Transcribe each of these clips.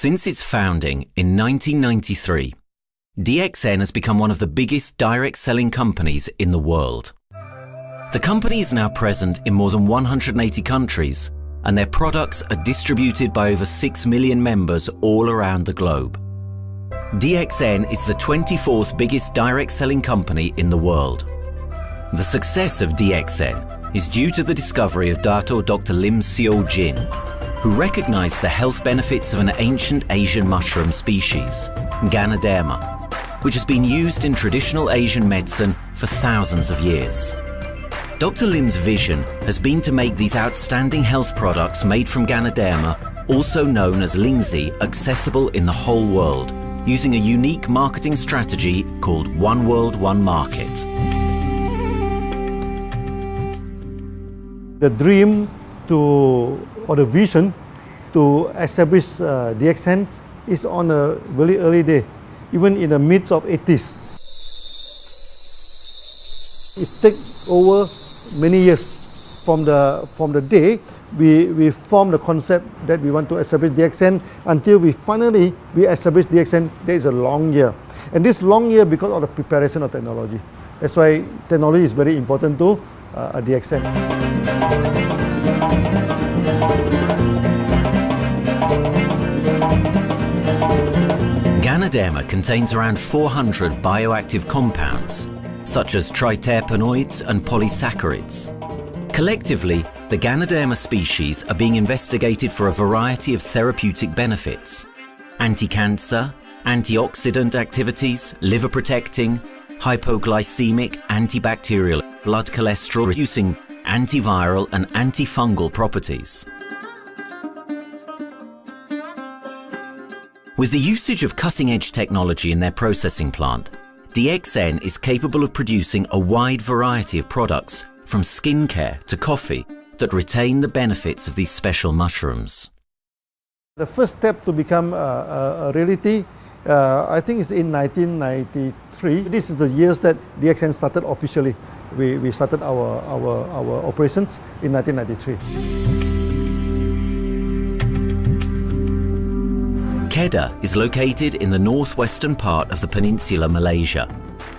Since its founding in 1993, DXN has become one of the biggest direct selling companies in the world. The company is now present in more than 180 countries, and their products are distributed by over 6 million members all around the globe. DXN is the 24th biggest direct selling company in the world. The success of DXN is due to the discovery of Dr. Lim Seo Jin, who recognized the health benefits of an ancient Asian mushroom species, Ganoderma, which has been used in traditional Asian medicine for thousands of years. Dr. Lim's vision has been to make these outstanding health products made from Ganoderma, also known as Lingzi, accessible in the whole world, using a unique marketing strategy called One World, One Market. The dream or the vision to establish DXN is on a very early day, even in the midst of 80s. It takes over many years from the day we formed the concept that we want to establish DXN until we finally establish DXN. There is a long year, and this long year because of the preparation of technology. That's why technology is very important to DXN. Ganoderma contains around 400 bioactive compounds, such as triterpenoids and polysaccharids. Collectively, the Ganoderma species are being investigated for a variety of therapeutic benefits: anti-cancer, antioxidant activities, liver protecting, hypoglycemic, antibacterial, blood cholesterol reducing, antiviral and antifungal properties. With the usage of cutting-edge technology in their processing plant, DXN is capable of producing a wide variety of products, from skincare to coffee, that retain the benefits of these special mushrooms. The first step to become a reality, I think, is in 1993. This is the years that DXN started officially. We started our operations in 1993. Kedah is located in the northwestern part of the peninsula Malaysia.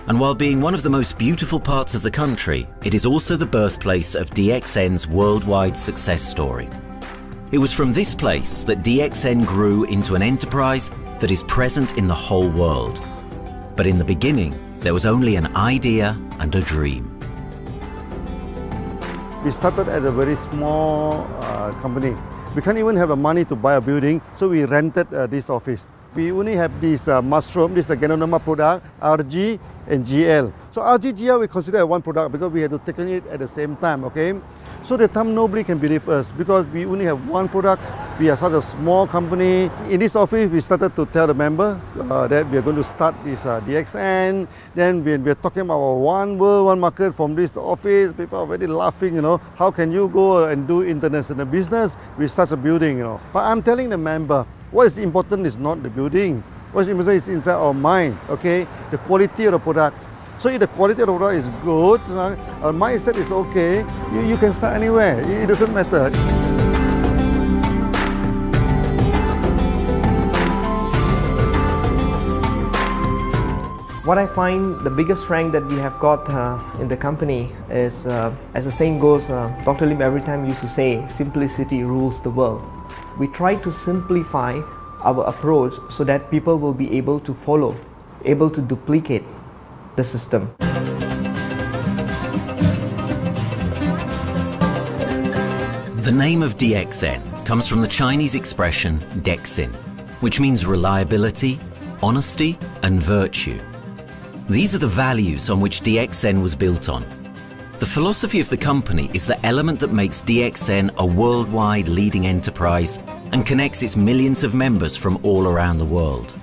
And while being one of the most beautiful parts of the country, it is also the birthplace of DXN's worldwide success story. It was from this place that DXN grew into an enterprise that is present in the whole world. But in the beginning, there was only an idea and a dream. We started at a very small company. We can't even have the money to buy a building, so we rented this office. We only have this mushroom, this is a Ganoderma product, RG and GL. So RG, GL we consider one product because we had to take it at the same time, okay? So the time nobody can believe us because we only have one product. We are such a small company. In this office, we started to tell the member that we are going to start this DXN. Then we are talking about one world, one market from this office. People are very laughing, you know. How can you go and do international business with such a building, you know? But I'm telling the member, what is important is not the building. What is important is inside our mind, okay? The quality of the product. So if the quality of the product is good, our mindset is okay, you can start anywhere. It doesn't matter. What I find the biggest strength that we have got in the company is, as the saying goes, Dr. Lim every time used to say, simplicity rules the world. We try to simplify our approach so that people will be able to follow, able to duplicate the system. The name of DXN comes from the Chinese expression DXN, which means reliability, honesty, and virtue. These are the values on which DXN was built on. The philosophy of the company is the element that makes DXN a worldwide leading enterprise and connects its millions of members from all around the world.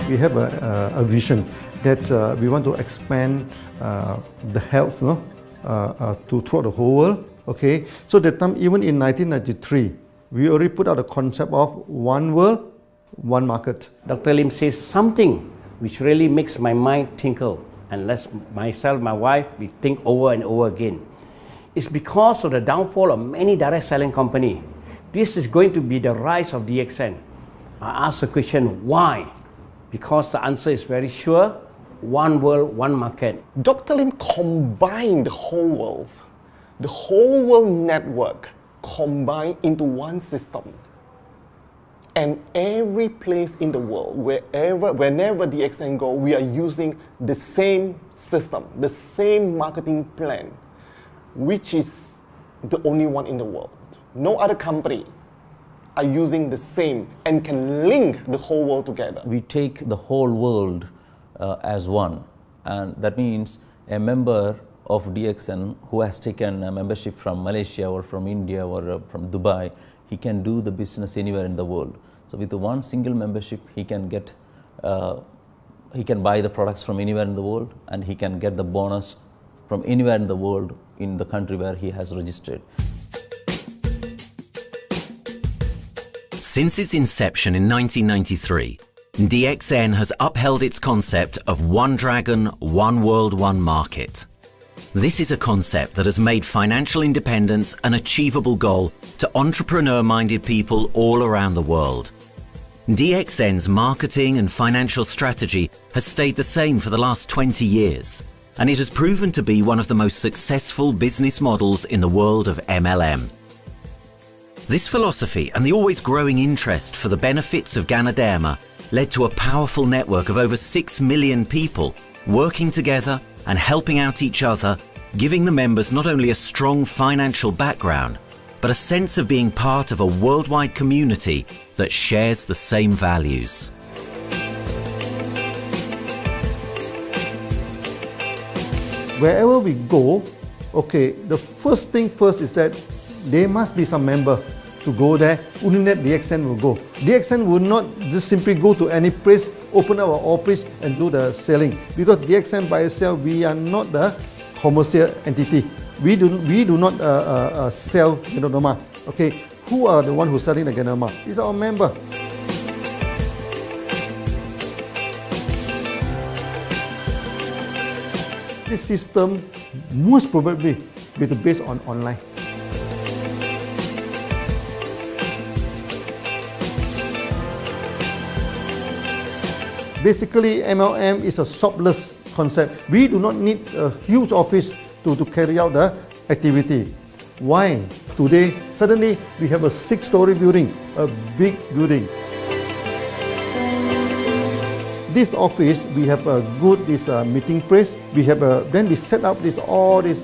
We have a vision that we want to expand the health to throughout the whole world. Okay, so that time, even in 1993, we already put out a concept of one world, one market. Dr. Lim says something which really makes my mind tinkle, and lets myself, my wife, we think over and over again. It's because of the downfall of many direct selling companies. This is going to be the rise of DXN. I ask the question, why? Because the answer is very sure, one world, one market. Dr. Lim combined the whole world network combined into one system. And every place in the world, whenever DXN go, we are using the same system, the same marketing plan, which is the only one in the world. No other company are using the same and can link the whole world together. We take the whole world as one, and that means a member of DXN who has taken a membership from Malaysia or from India or from Dubai, he can do the business anywhere in the world. So with the one single membership, he can get, he can buy the products from anywhere in the world, and he can get the bonus from anywhere in the world in the country where he has registered. Since its inception in 1993, DXN has upheld its concept of one dragon, one world, one market. This is a concept that has made financial independence an achievable goal to entrepreneur-minded people all around the world. DXN's marketing and financial strategy has stayed the same for the last 20 years, and it has proven to be one of the most successful business models in the world of MLM. This philosophy and the always growing interest for the benefits of Ganoderma led to a powerful network of over 6 million people working together and helping out each other, giving the members not only a strong financial background, but a sense of being part of a worldwide community that shares the same values. Wherever we go, okay, the first thing first is that there must be some member to go there. Only that DXN will go. DXN will not just simply go to any place, open our office and do the selling. Because DXN by itself, we are not the commercial entity. We do not sell Ganoderma. Okay, who are the one who's selling the Ganoderma? It's our member. This system most probably will be based on online. Basically, MLM is a shopless concept. We do not need a huge office to carry out the activity. Why? Today, suddenly we have a 6-story building, a big building. This office, we have a good meeting place. We have then we set up all this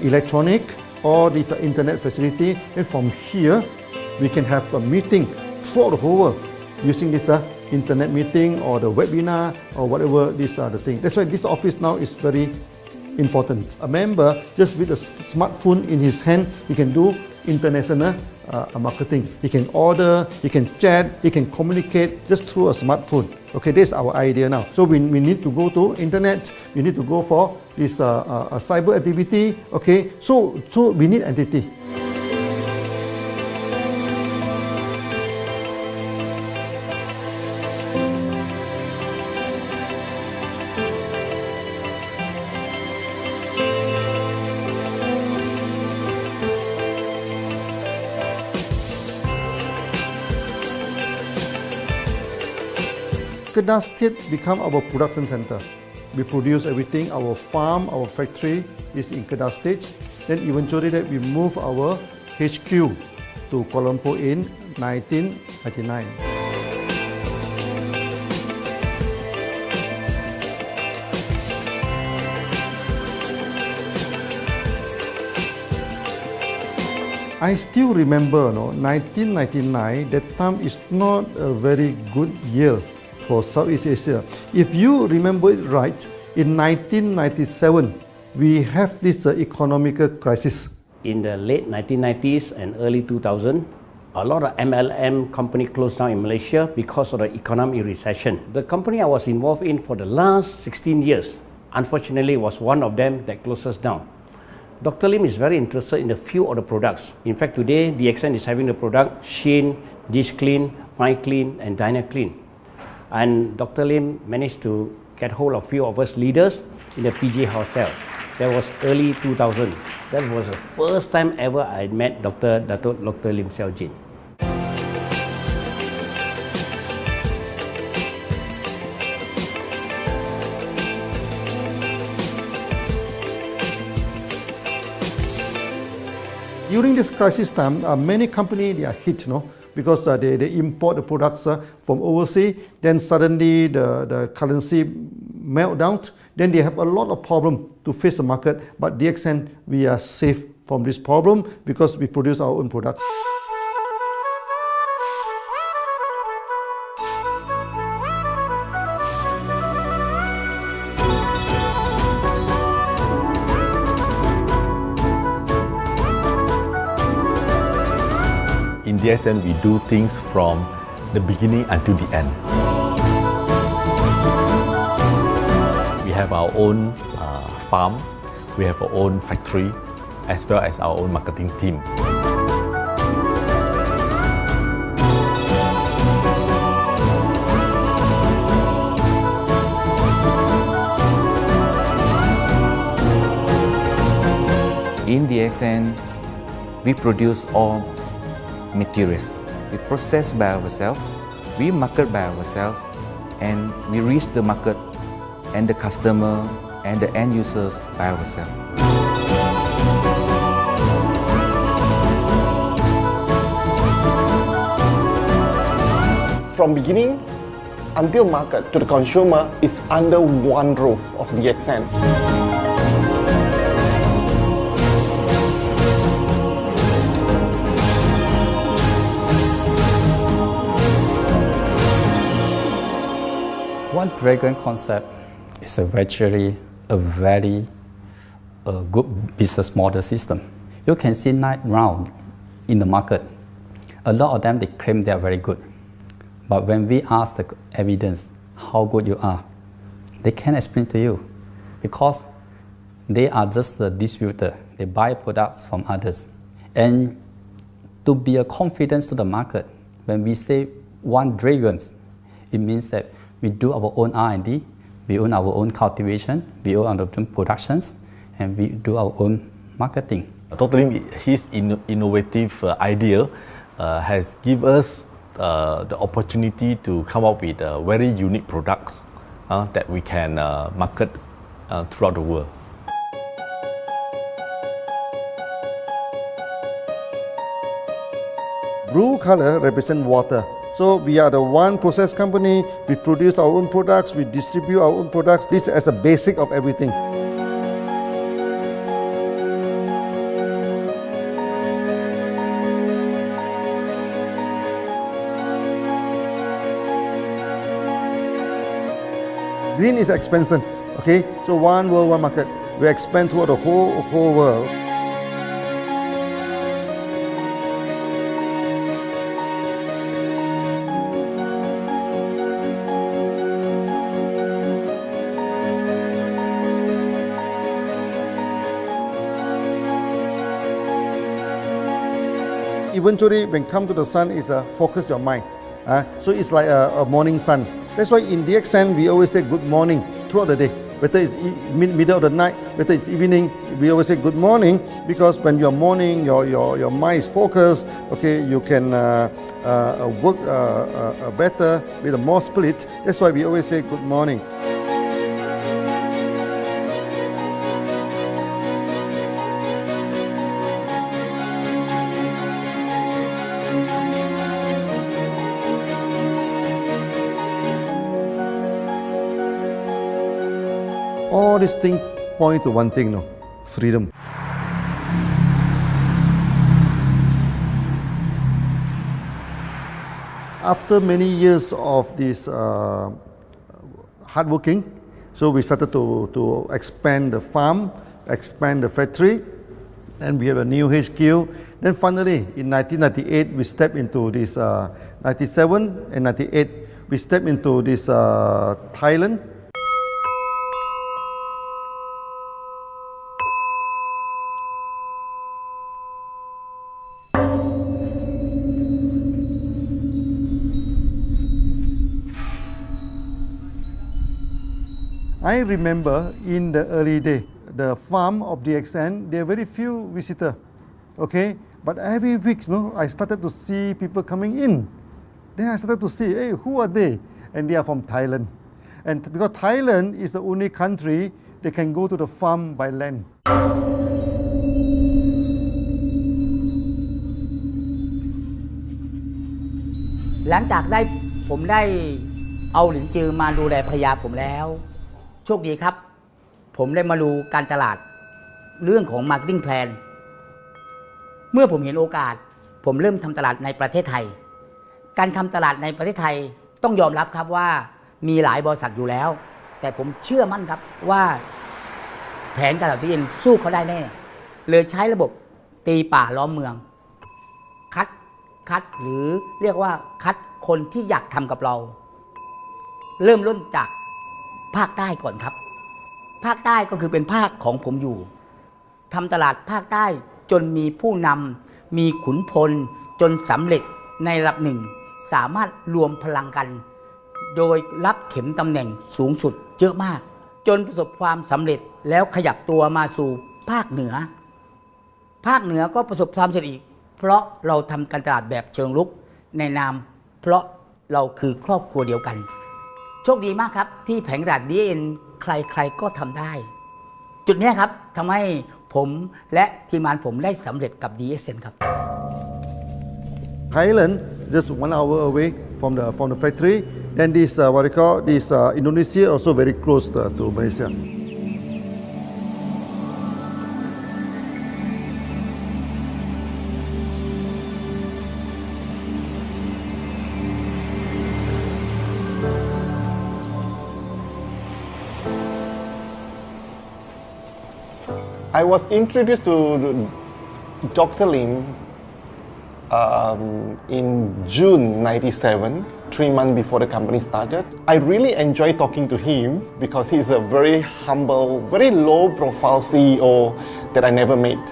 electronic, all this internet facility, and from here we can have a meeting throughout the whole world using this internet meeting or the webinar or whatever these are the things. That's why this office now is very important. A member, just with a smartphone in his hand, he can do international marketing. He can order, he can chat, he can communicate just through a smartphone. Okay, that's our idea now. So we need to go to internet, we need to go for this cyber activity. Okay, so we need entity. Kedah State become our production center. We produce everything. Our farm, our factory is in Kedah State. Then eventually that we move our HQ to Kuala Lumpur in 1999. I still remember, 1999, that time is not a very good year for Southeast Asia. If you remember it right, in 1997, we have this economic crisis. In the late 1990s and early 2000, a lot of MLM company closed down in Malaysia because of the economic recession. The company I was involved in for the last 16 years, unfortunately, was one of them that closes down. Dr. Lim is very interested in a few of the products. In fact, today, DXN is having the product Sheen, Dish Clean, My Clean, and Diner Clean. And Dr. Lim managed to get hold of a few of us leaders in the PJ Hotel. That was early 2000. That was the first time ever I met Dr. Lim Xiaojin. During this crisis time, many companies they are hit, because they import the products from overseas. Then suddenly the currency melt down. Then they have a lot of problem to face the market. But DXN, we are safe from this problem because we produce our own products. In DXN, we do things from the beginning until the end. We have our own farm, we have our own factory, as well as our own marketing team. In DXN, we produce all materials. We process by ourselves, we market by ourselves, and we reach the market and the customer and the end users by ourselves. From beginning until market to the consumer is under one roof of DXN. One Dragon concept is actually a very good business model system. You can see right in the market, a lot of them they claim they are very good. But when we ask the evidence how good you are, they can't explain to you because they are just a distributor. They buy products from others. And to be a confidence to the market, when we say One Dragons, it means that we do our own R&D, we own our own cultivation, we own our own productions, and we do our own marketing. Totally, his innovative idea has given us the opportunity to come up with very unique products that we can market throughout the world. Blue color represents water. So we are the one process company, we produce our own products, we distribute our own products. This is a basic of everything. Green is expansion, okay? So one world, one market. We expand throughout the whole world. Eventually, when come to the sun, is focus your mind. So it's like a morning sun. That's why in DXN, we always say good morning throughout the day. Whether it's middle of the night, whether it's evening, we always say good morning because when you're morning, your mind is focused. Okay, you can work better with a more spirit. That's why we always say good morning. All these things point to one thing, freedom. After many years of this hard working, so we started to expand the farm, expand the factory, and we have a new HQ. Then finally, in 1998, we stepped into this, 97 and 98, we stepped into this Thailand. I remember in the early day, the farm of DXN, there are very few visitors, okay? But every week, I started to see people coming in. Then I started to see, hey, who are they? And they are from Thailand. And because Thailand is the only country they can go to the farm by land. หลังจากผมได้เอาหลินจือมาดูแลภรรยาผมแล้วโชคดีครับผมได้มาดูการตลาดเรื่องของ Marketing Plan เมื่อผมเห็นโอกาสผมเริ่มทำตลาดในประเทศไทยการทำตลาดในประเทศไทยต้องยอมรับครับว่ามีหลายบริษัทอยู่แล้วแต่ผมเชื่อมั่นครับว่าแผนการตลาดที่DXNสู้เขาได้แน่เลยใช้ระบบตีป่าล้อมเมืองคัดหรือเรียกว่าคัดคนที่อยากทำกับเราเริ่มต้นจากภาคใต้ก่อนครับภาคใต้ก็คือเป็นภาคของผมอยู่ทำตลาดภาคใต้จนมีผู้นำมีขุนพลจนสำเร็จในระดับหนึ่งสามารถรวมพลังกันโดยรับเข็มตำแหน่งสูงสุดเยอะมากจนประสบความสำเร็จแล้วขยับตัวมาสู่ภาคเหนือก็ประสบความสำเร็จอีกเพราะเราทำการตลาดแบบเชิงรุกในนามเพราะเราคือครอบครัวเดียวกันโชคดีมากครับที่แผงตลาดDXNใครๆก็ทำได้จุดนี้ครับทำให้ผมและทีมงานผมได้สำเร็จกับDXNครับ Thailand just 1 hour away from the factory. Then this what they call this Indonesia also very close to Malaysia. I was introduced to Dr. Lim in June '97, 3 months before the company started. I really enjoy talking to him because he's a very humble, very low-profile CEO that I never met.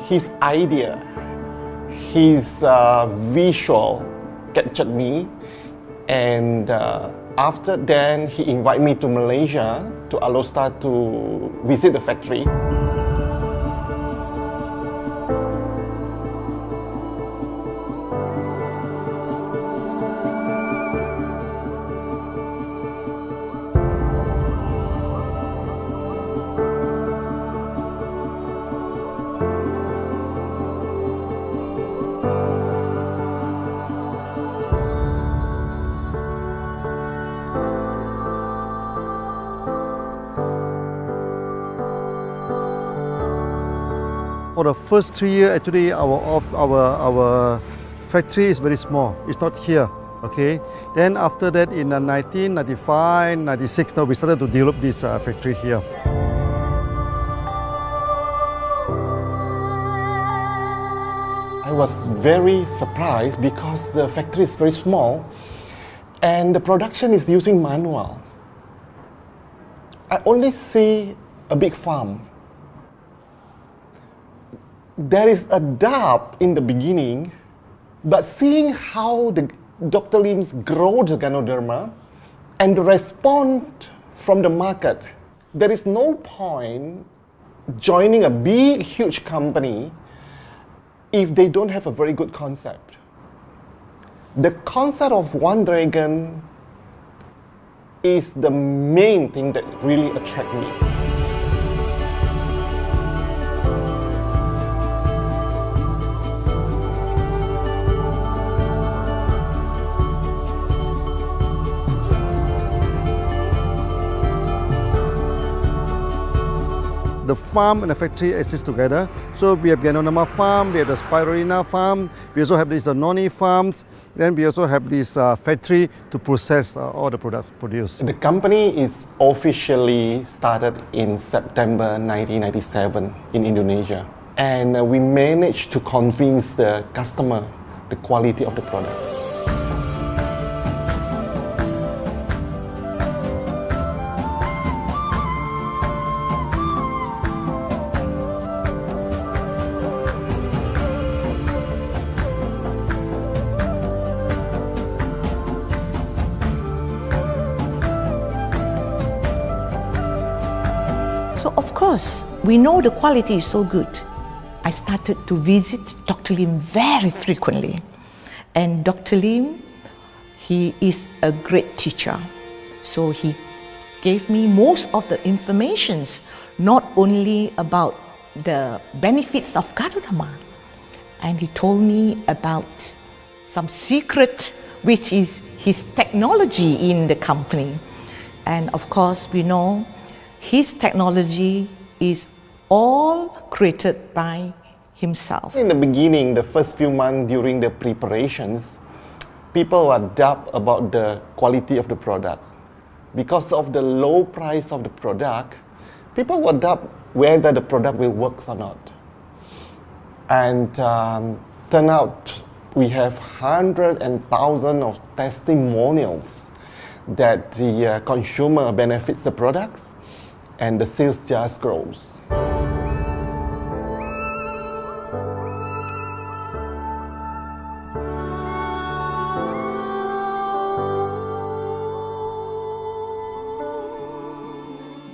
His idea, his visual captured me, and after then he invited me to Malaysia to Alostar to visit the factory. For the first 3 years, actually, our factory is very small. It's not here, okay? Then after that, in 1995, 96, now we started to develop this factory here. I was very surprised because the factory is very small and the production is using manual. I only see a big farm. There is a doubt in the beginning, but seeing how Dr. Lim's grow the Ganoderma and the response from the market, there is no point joining a big, huge company if they don't have a very good concept. The concept of One Dragon is the main thing that really attracts me. The farm and the factory exist together. So we have Ganoderma farm, we have the Spirulina farm, we also have this noni farms, then we also have this factory to process all the products produced. The company is officially started in September 1997 in Indonesia. And we managed to convince the customer the quality of the product. because we know the quality is so good, I started to visit Dr. Lim very frequently. And Dr. Lim, he is a great teacher. So he gave me most of the informations, not only about the benefits of Ganoderma, and he told me about some secret, which is his technology in the company. And of course, we know his technology is all created by himself. In the beginning, the first few months during the preparations, people were doubt about the quality of the product. Because of the low price of the product, people were doubt whether the product will work or not. And turn out we have hundreds and thousands of testimonials that the consumer benefits the products and the sales just grows.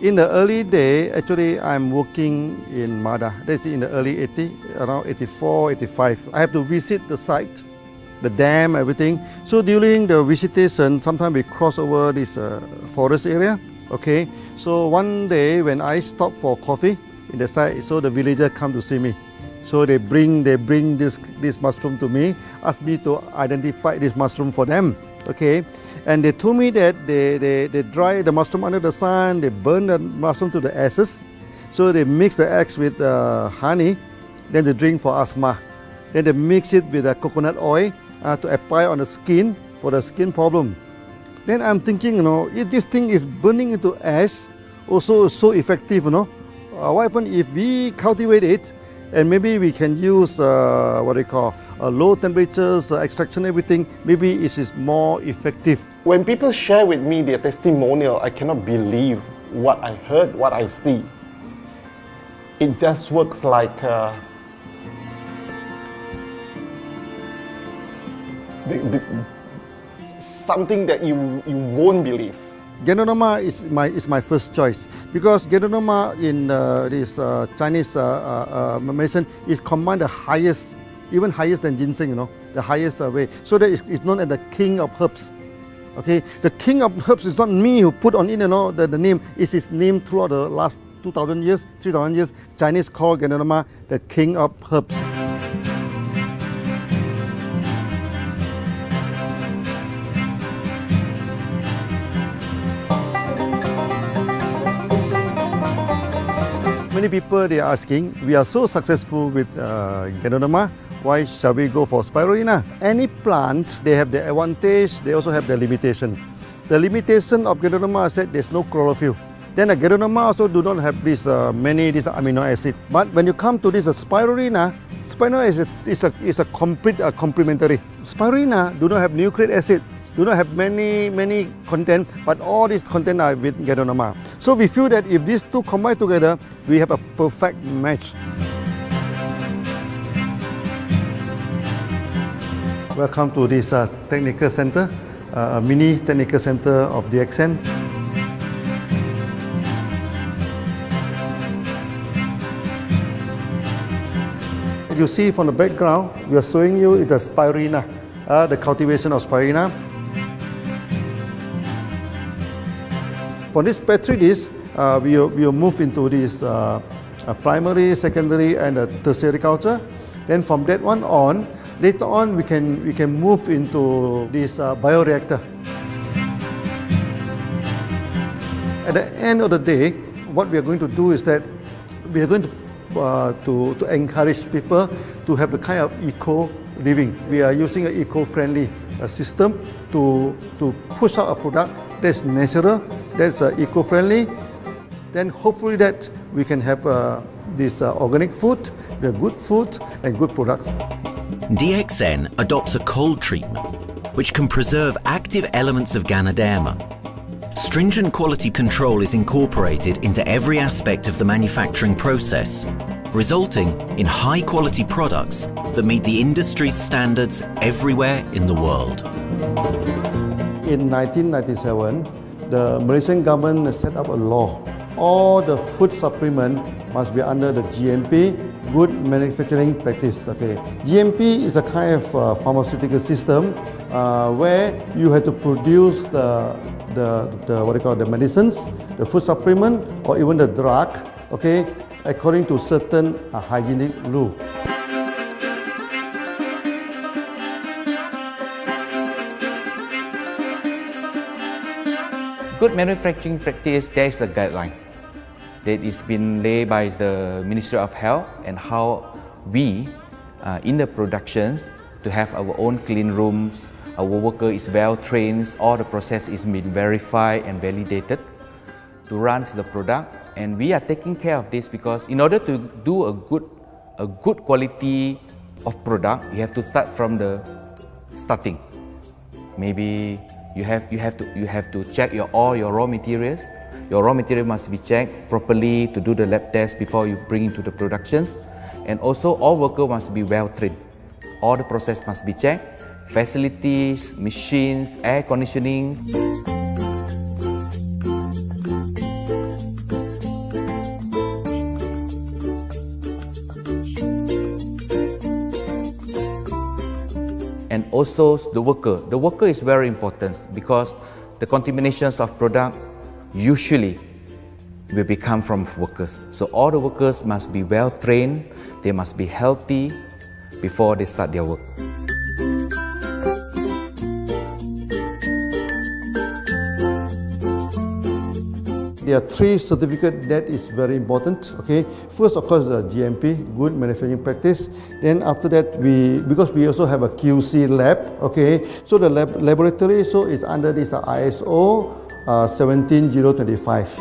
In the early day, actually, I'm working in Mada. That's in the early 80s, around 84, 85. I have to visit the site, the dam, everything. So during the visitation, sometimes we cross over this forest area. Okay. So one day when I stop for coffee in the site, so the villager come to see me. So they bring this mushroom to me, ask me to identify this mushroom for them. Okay. And they told me that they dry the mushroom under the sun, they burn the mushroom to the ashes. So they mix the eggs with honey, then they drink for asthma. Then they mix it with coconut oil to apply on the skin for the skin problem. Then I'm thinking, you know, if this thing is burning into ash, also so effective, you know, what happens if we cultivate it and maybe we can use what they call low temperatures, extraction, everything, maybe it is more effective. When people share with me their testimonial, I cannot believe what I heard, what I see. It just works like something that you won't believe. Ganoderma is my first choice because Ganoderma in this Chinese medicine is combined the highest, even higher than ginseng, you know, the highest way. So that it's known as the king of herbs. Okay, the king of herbs is not me who put on it, you know, the name. It's his name throughout the last 2,000 years, 3,000 years. Chinese call Ganoderma the king of herbs. Many people they are asking, we are so successful with Ganoderma, why shall we go for spirulina? Any plant, they have their advantage, they also have their limitation. The limitation of Ganoderma is that there's no chlorophyll. Then the Ganoderma also do not have this many amino acid. But when you come to this spirulina, spirulina is a complete complementary. Spirulina do not have nucleic acid, do not have many content, but all these content are with Ganoderma. So we feel that if these two combine together, we have a perfect match. Welcome to this technical center, a mini technical center of DXN. You see from the background, we are showing you the spirulina, the cultivation of spirulina. For this petri dish, we will move into this primary, secondary, and tertiary culture. Then from that one on, later on we can move into this bioreactor. At the end of the day, what we are going to do is that we are going to encourage people to have a kind of eco living. We are using an eco-friendly system to push out a product that's natural, that's eco-friendly. Then hopefully that we can have this organic food, the good food and good products. DXN adopts a cold treatment which can preserve active elements of Ganoderma. Stringent quality control is incorporated into every aspect of the manufacturing process, resulting in high-quality products that meet the industry's standards everywhere in the world. In 1997, the Malaysian government set up a law all the food supplement must be under the GMP, Good Manufacturing Practice. Okay, GMP is a kind of pharmaceutical system where you have to produce the what they call the medicines, the food supplement, or even the drug. Okay, according to certain hygienic rule. Good manufacturing practice, there is a guideline that is been laid by the Ministry of Health and how we in the productions to have our own clean rooms, our worker is well trained, all the process is being verified and validated to run the product, and we are taking care of this because in order to do a good quality of product, you have to start from the starting. Maybe you have to check all your raw materials. Your raw material must be checked properly to do the lab test before you bring into the productions. And also all workers must be well trained. All the process must be checked. Facilities, machines, air conditioning. And also the worker. The worker is very important because the contaminations of product usually will become from workers. So all the workers must be well trained, they must be healthy before they start their work. There are three certificates that is very important. Okay, first of course the GMP, Good Manufacturing Practice. Then after that because we also have a QC lab. Okay, so the laboratory is under this ISO 17025.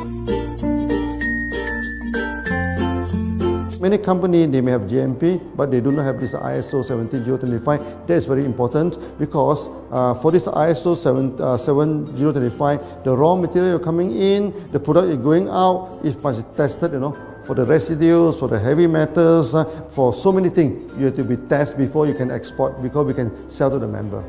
Many companies, they may have GMP, but they do not have this ISO 17025. That is very important because for this ISO 17025, the raw material coming in, the product is going out, it must be tested, for the residues, for the heavy metals, for so many things. You have to be tested before you can export, because we can sell to the member.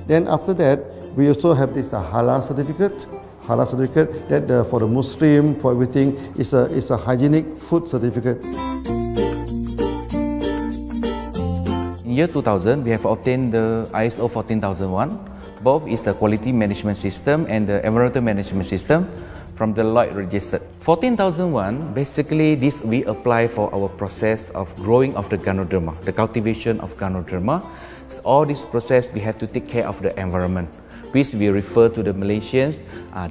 Then after that, we also have this halal certificate. Halal certificate that for the Muslim, for everything, is a hygienic food certificate. In year 2000, we have obtained the ISO 14001. Both is the quality management system and the environmental management system from the Lloyd registered. 14001, basically this we apply for our process of growing of the Ganoderma, the cultivation of Ganoderma. So all this process we have to take care of the environment, which we refer to the Malaysian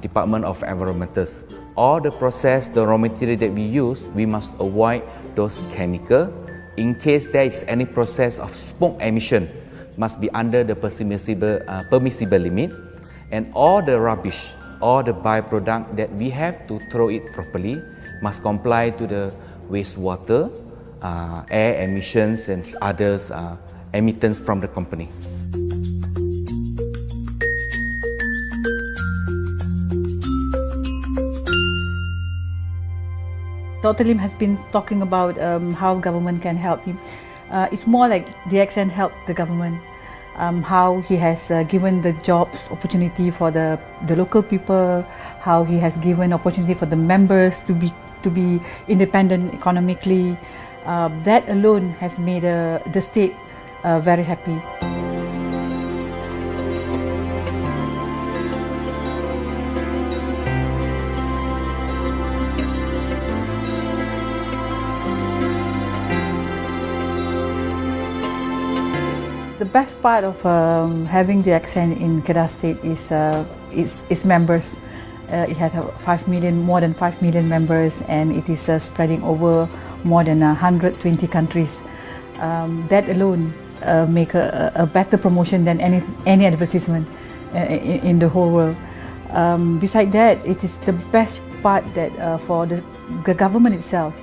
Department of Environmentals. All the process, the raw material that we use, we must avoid those chemicals. In case there is any process of smoke emission, must be under the permissible limit, and all the rubbish, all the byproduct that we have to throw it properly must comply to the wastewater, air emissions and others emittance from the company. Dr. Lim has been talking about how government can help him. It's more like DXN helped the government, how he has given the jobs opportunity for the local people, how he has given opportunity for the members to be independent economically. That alone has made the state very happy. The best part of having DXN in Kedah State is its members. It has more than 5 million members, and it is spreading over more than 120 countries. That alone make a better promotion than any advertisement in the whole world. Besides that, it is the best part that for the government itself,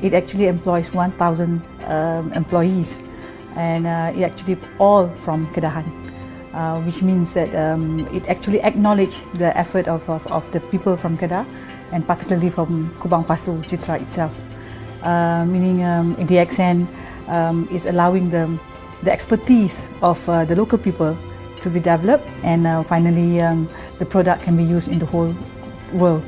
it actually employs 1,000 employees, and it actually all from Kedahan, which means that it actually acknowledges the effort of the people from Kedah, and particularly from Kubang Pasu Citra itself. Meaning DXN is allowing the expertise of the local people to be developed, and finally the product can be used in the whole world.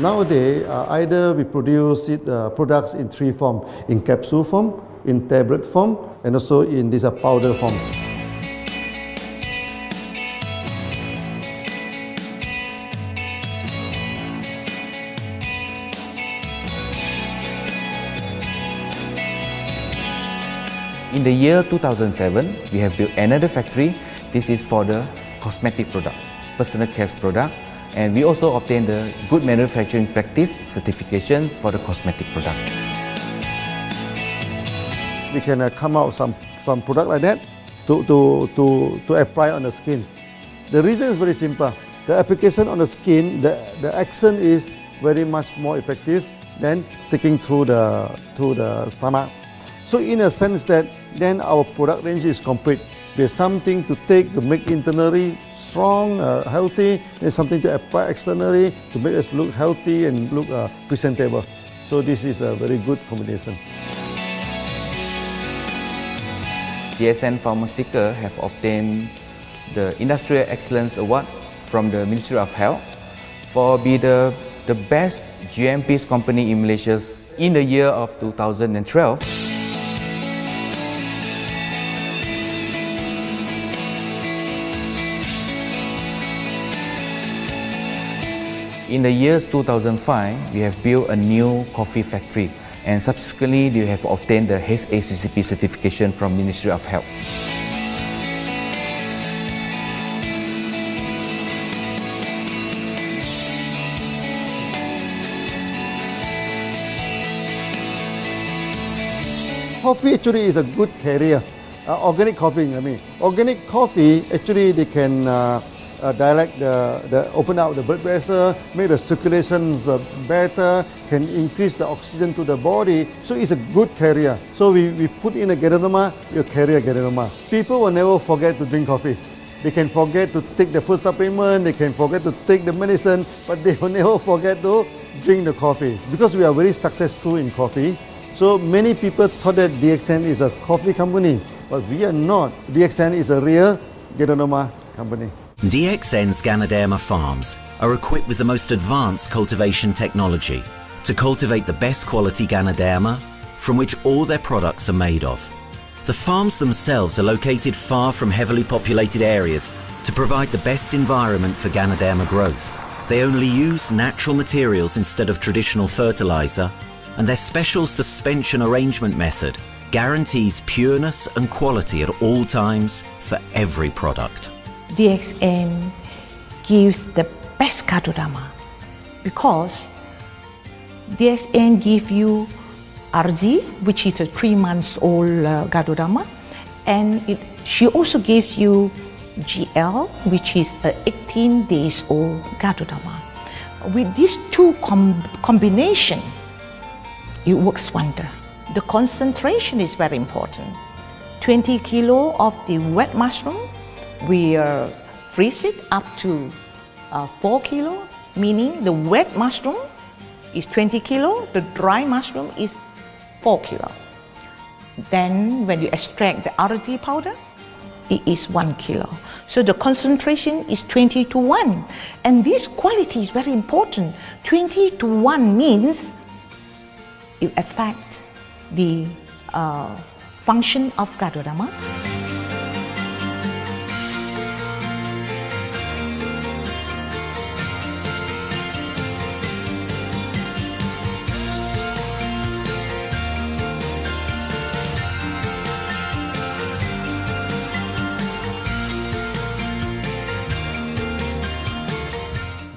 Nowadays, either we produce products in three forms: in capsule form, in tablet form, and also in this powder form. In the year 2007, we have built another factory. This is for the cosmetic product, personal care product, and we also obtained the Good Manufacturing Practice certifications for the cosmetic product. We can come out some product like that to apply on the skin. The reason is very simple. The application on the skin, the action is very much more effective than taking through the stomach. So in a sense that then our product range is complete. There's something to take to make internally strong, healthy. There's something to apply externally to make us look healthy and look presentable. So this is a very good combination. DXN Pharmaceutical have obtained the Industrial Excellence Award from the Ministry of Health for being the best GMP company in Malaysia in the year of 2012. In the years 2005, we have built a new coffee factory, and subsequently we have obtained the HACCP certification from Ministry of Health. Coffee actually is a good carrier. Organic coffee, I mean. Organic coffee, actually they can dilate open up the blood vessel, make the circulations better, can increase the oxygen to the body. So it's a good carrier. So we put in a Ganoderma, you carry a Ganoderma. People will never forget to drink coffee. They can forget to take the food supplement, they can forget to take the medicine, but they will never forget to drink the coffee. Because we are very successful in coffee, so many people thought that DXN is a coffee company, but we are not. DXN is a real Ganoderma company. DXN's Ganoderma farms are equipped with the most advanced cultivation technology to cultivate the best quality Ganoderma from which all their products are made of. The farms themselves are located far from heavily populated areas to provide the best environment for Ganoderma growth. They only use natural materials instead of traditional fertilizer, and their special suspension arrangement method guarantees pureness and quality at all times for every product. DXN gives the best Ganoderma because DXN gives you RG, which is a 3 months old Ganoderma, and she also gives you GL, which is a 18 days old Ganoderma. With these two combination, it works wonder. The concentration is very important. 20 kilo of the wet mushroom, we freeze it up to 4 kilo, meaning the wet mushroom is 20 kilo, the dry mushroom is 4 kilo. Then when you extract the RG powder, it is 1 kilo. So the concentration is 20 to 1. And this quality is very important. 20 to 1 means it affects the function of Ganoderma.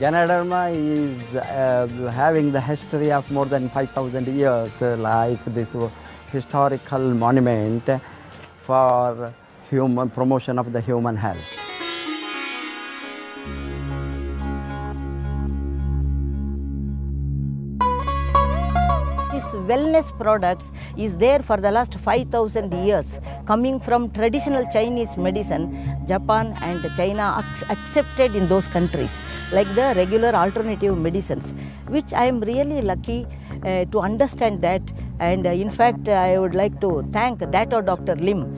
Ganoderma is having the history of more than 5,000 years, like this historical monument for human promotion of the human health. This wellness products is there for the last 5,000 years, coming from traditional Chinese medicine. Japan and China accepted in those countries, like the regular alternative medicines, which I am really lucky to understand that. And in fact, I would like to thank Dr. Lim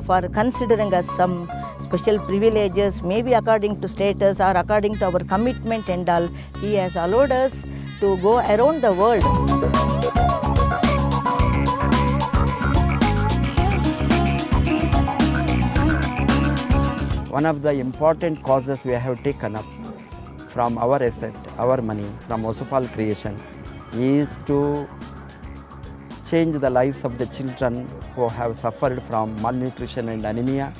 for considering us some special privileges, maybe according to status or according to our commitment and all. He has allowed us to go around the world. One of the important causes we have taken up from our asset, our money, from Osopal creation, is to change the lives of the children who have suffered from malnutrition and anemia,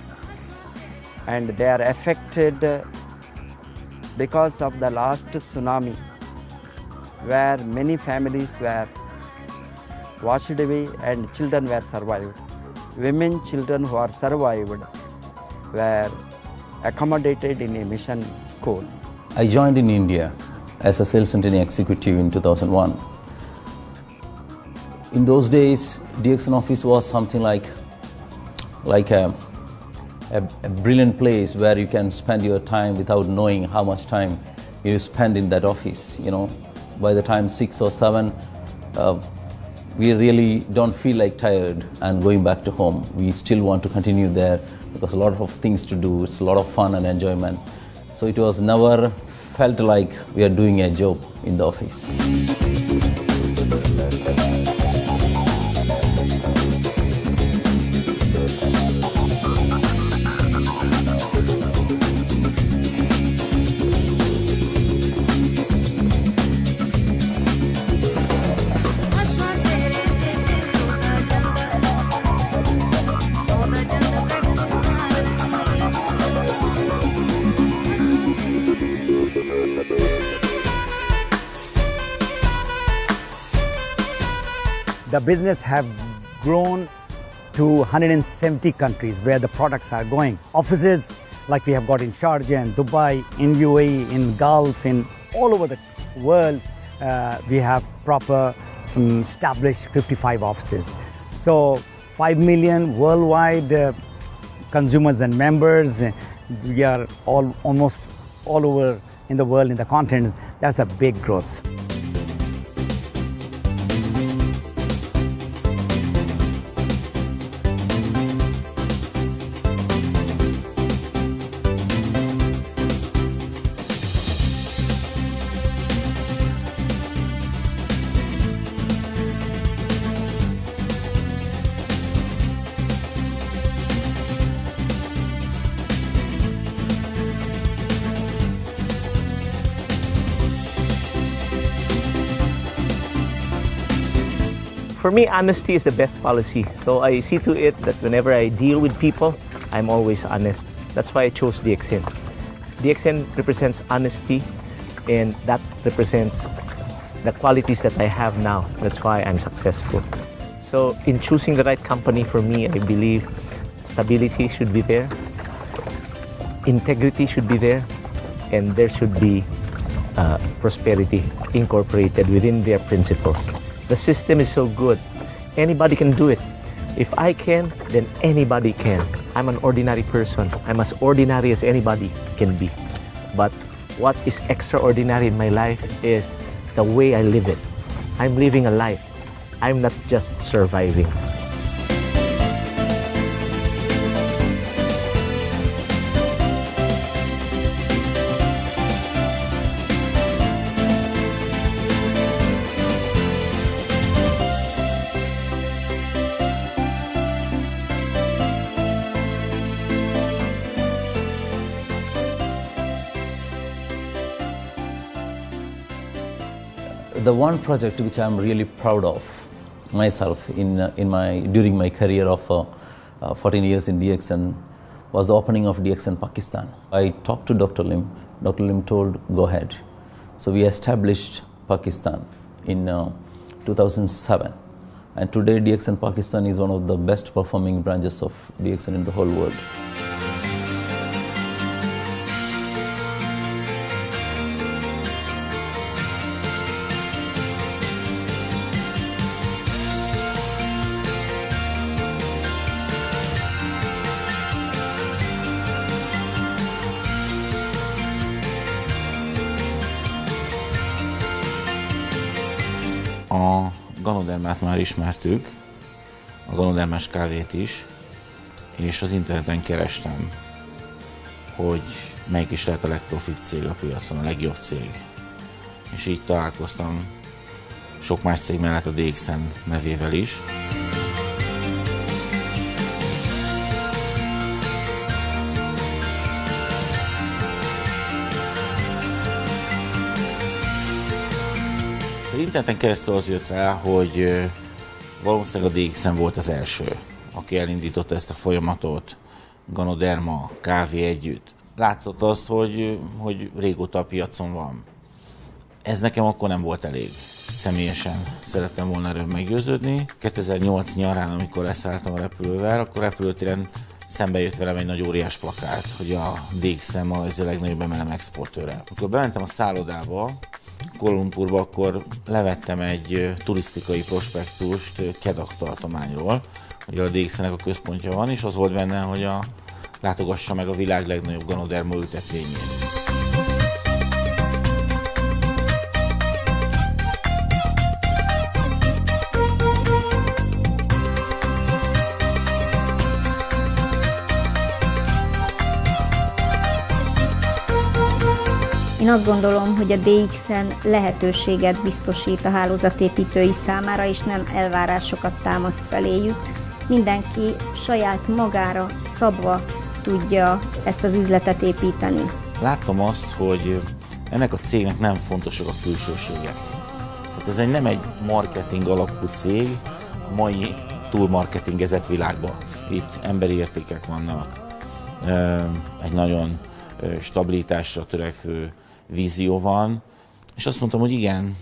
and they are affected because of the last tsunami, where many families were washed away and children were survived. Women, children who are survived were accommodated in a mission school. I joined in India as a sales and training executive in 2001. In those days, DXN office was something like a brilliant place where you can spend your time without knowing how much time you spend in that office. You know, by the time 6 or 7, we really don't feel like tired and going back to home. We still want to continue there because a lot of things to do. It's a lot of fun and enjoyment. So it was never felt like we are doing a job in the office. The business have grown to 170 countries where the products are going. Offices like we have got in Sharjah and Dubai, in UAE, in Gulf, in all over the world, we have proper established 55 offices. So 5 million worldwide consumers and members. We are almost all over in the world, in the continent. That's a big growth. For me, honesty is the best policy. So I see to it that whenever I deal with people, I'm always honest. That's why I chose DXN. DXN represents honesty, and that represents the qualities that I have now. That's why I'm successful. So in choosing the right company for me, I believe stability should be there, integrity should be there, and there should be prosperity incorporated within their principle. The system is so good. Anybody can do it. If I can, then anybody can. I'm an ordinary person. I'm as ordinary as anybody can be. But what is extraordinary in my life is the way I live it. I'm living a life. I'm not just surviving. The one project which I'm really proud of myself during my career of 14 years in DXN was the opening of DXN Pakistan. I talked to Dr. Lim. Dr. Lim told, go ahead. So we established Pakistan in 2007. And today DXN Pakistan is one of the best performing branches of DXN in the whole world. A Ganodermát már ismertük, a Ganodermás kávét is, és az interneten kerestem, hogy melyik is lehet a legprofibb cég a piacon, a legjobb cég. És így találkoztam sok más cég mellett a DXN nevével is. Az interneten keresztül az jött rá, hogy valószínűleg a DXN volt az első, aki elindította ezt a folyamatot, Ganoderma, kávé együtt. Látszott azt, hogy régóta a piacon van. Ez nekem akkor nem volt elég. Személyesen szerettem volna erről meggyőződni. 2008 nyarán, amikor leszálltam a repülővel, akkor repülőtéren szembe jött velem egy nagy óriás plakát, hogy a DXN Malajzia legnagyobb MLM exportőre. Amikor bementem a szállodába, Kuala Lumpurba, akkor levettem egy turisztikai prospektust Kedah tartományról, hogy a DXN-nek a központja van, és az volt benne, hogy látogassa meg a világ legnagyobb Ganoderma ültetvényét. Én azt gondolom, hogy a DXN lehetőséget biztosít a hálózatépítői számára, és nem elvárásokat támaszt feléjük. Mindenki saját magára szabva tudja ezt az üzletet építeni. Láttam azt, hogy ennek a cégnek nem fontosak a külsőségek. Tehát ez nem egy marketing alapú cég a mai túlmarketingezett világban. Itt emberi értékek vannak, egy nagyon stabilitásra törekvő vízió van, és azt mondtam, hogy igen,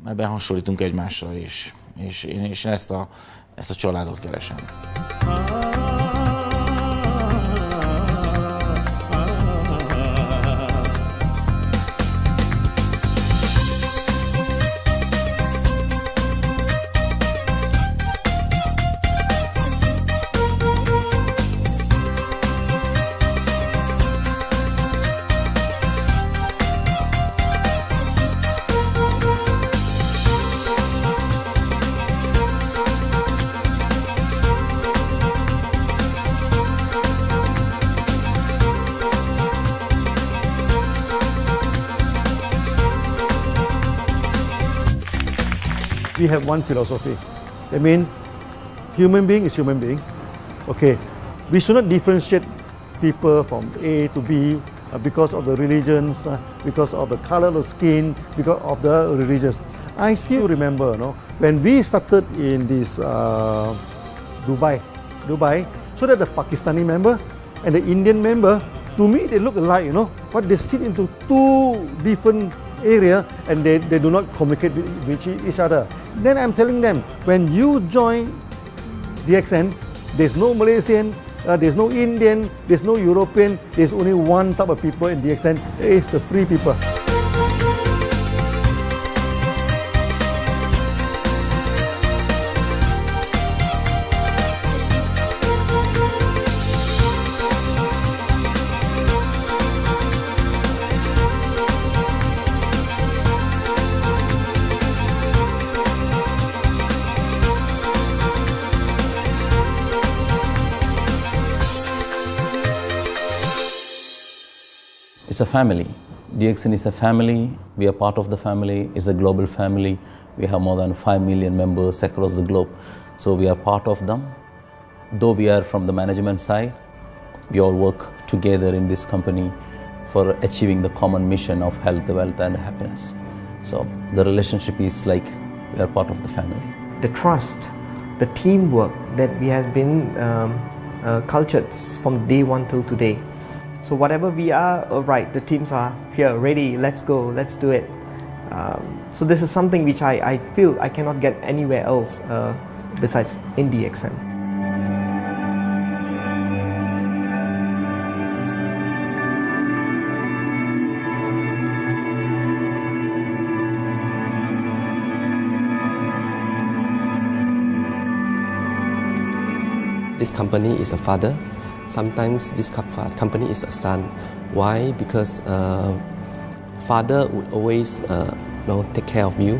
ebben hasonlítunk egymásra is, és én ezt a családot keresem. We have one philosophy. I mean, human being is human being. Okay, we should not differentiate people from A to B because of the religions, because of the color of the skin, because of the religions. I still remember, when we started in this Dubai, so that the Pakistani member and the Indian member, to me they look alike, but they sit into two different area and they do not communicate with each other. Then I'm telling them, when you join DXN, there's no Malaysian, there's no Indian, there's no European, there's only one type of people in DXN, it's the free people. It's a family. DXN is a family. We are part of the family. It's a global family. We have more than 5 million members across the globe. So we are part of them. Though we are from the management side, we all work together in this company for achieving the common mission of health, wealth and happiness. So the relationship is like we are part of the family. The trust, the teamwork that we have been cultured from day one till today. So whatever we are, right, the teams are here, ready, let's go, let's do it. So this is something which I feel I cannot get anywhere else besides in DXN. This company is a father. Sometimes this company is a son. Why? Because father would always take care of you,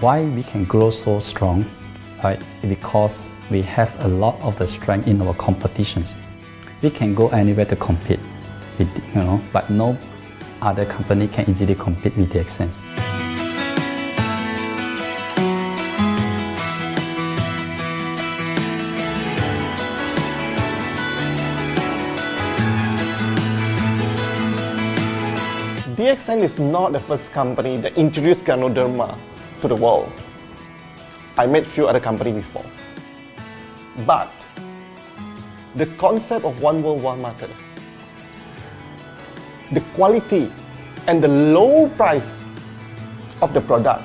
Why we can grow so strong? Right? Because we have a lot of the strength in our competitions. We can go anywhere to compete, but no other company can easily compete with DXN. DXN is not the first company that introduced Ganoderma to the world. I met few other companies before. But the concept of one world, one market, the quality and the low price of the product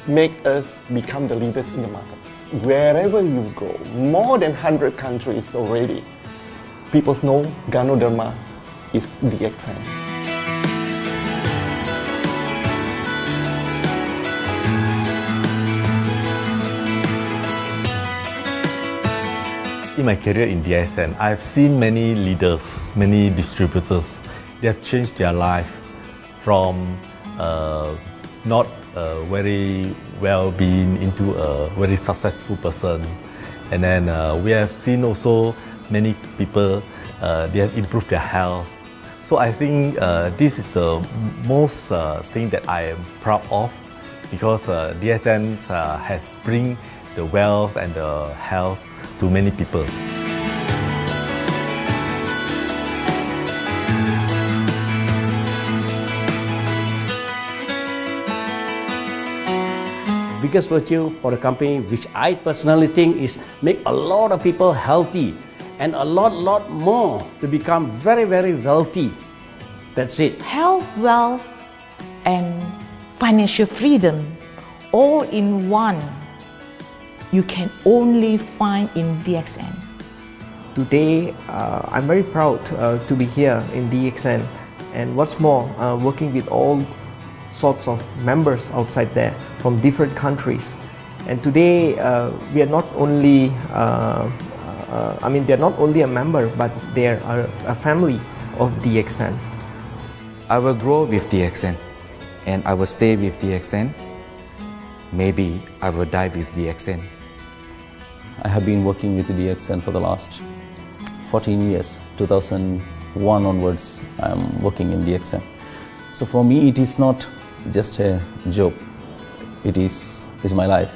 make us become the leaders in the market. Wherever you go, more than 100 countries already, people know Ganoderma is DXN. In my career in DXN, I've seen many leaders, many distributors. They have changed their life from not very well-being into a very successful person. And then we have seen also many people, they have improved their health. So I think this is the most thing that I am proud of, because DXN has bring the wealth and the health to many people. Biggest virtue for the company, which I personally think is make a lot of people healthy and a lot more to become very wealthy. That's it. Health, wealth, and financial freedom all in one. You can only find in DXN. Today, I'm very proud to be here in DXN, and what's more, working with all sorts of members outside there from different countries. And today, we are not only, they're not only a member, but they are a family of DXN. I will grow with DXN, and I will stay with DXN. Maybe I will die with DXN. I have been working with DXN for the last 14 years. 2001 onwards, I am working in DXN. So for me, it is not just a job. It is my life.